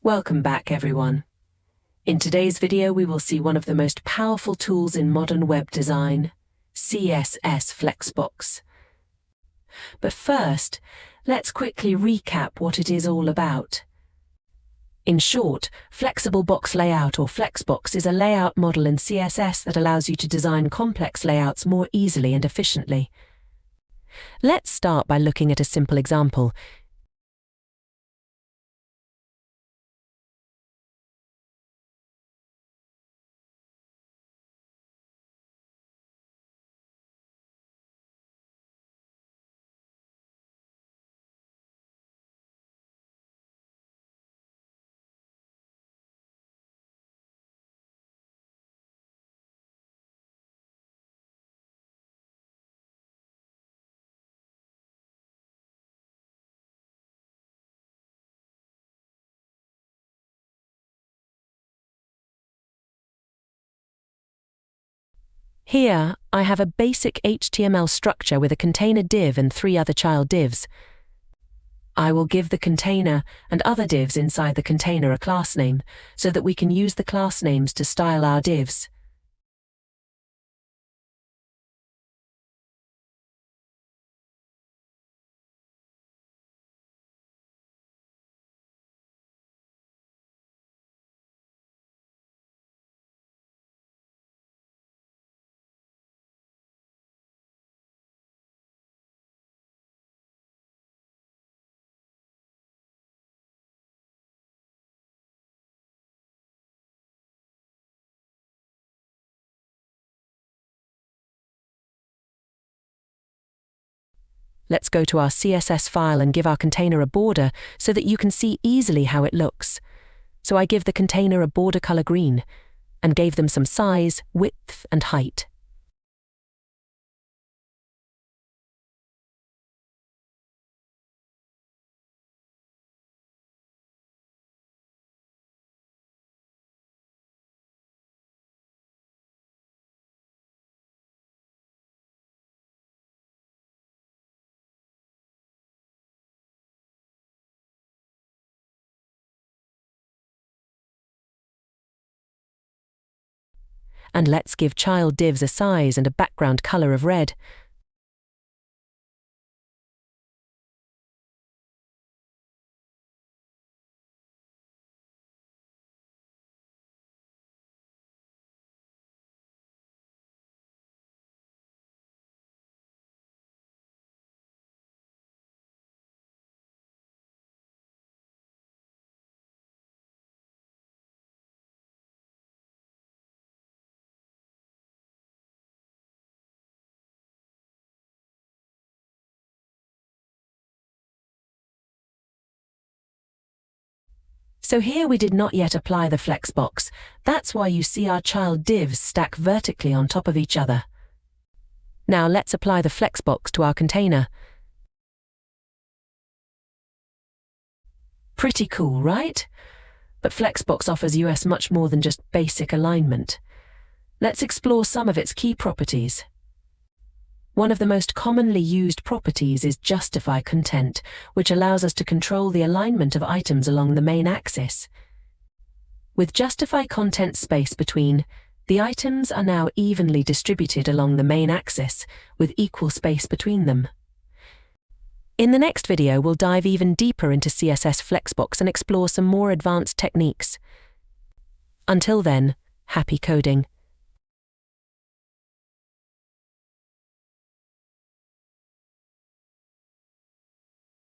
Welcome back, everyone. In today's video, we will see one of the most powerful tools in modern web design, CSS Flexbox. But first, let's quickly recap what it is all about. In short, Flexible Box Layout or Flexbox is a layout model in CSS that allows you to design complex layouts more easily and efficiently. Let's start by looking at a simple example. Here, I have a basic HTML structure with a container div and 3 other child divs. I will give the container and other divs inside the container a class name so that we can use the class names to style our divs. Let's go to our CSS file and give our container a border so that you can see easily how it looks. So I give the container a border color green and gave them some size, width, and height. And let's give child divs a size and a background color of red. So here we did not yet apply the Flexbox. That's why you see our child divs stack vertically on top of each other. Now let's apply the Flexbox to our container. Pretty cool, right? But Flexbox offers us much more than just basic alignment. Let's explore some of its key properties. One of the most commonly used properties is justify content, which allows us to control the alignment of items along the main axis. With justify content space between, the items are now evenly distributed along the main axis, with equal space between them. In the next video, we'll dive even deeper into CSS Flexbox and explore some more advanced techniques. Until then, happy coding.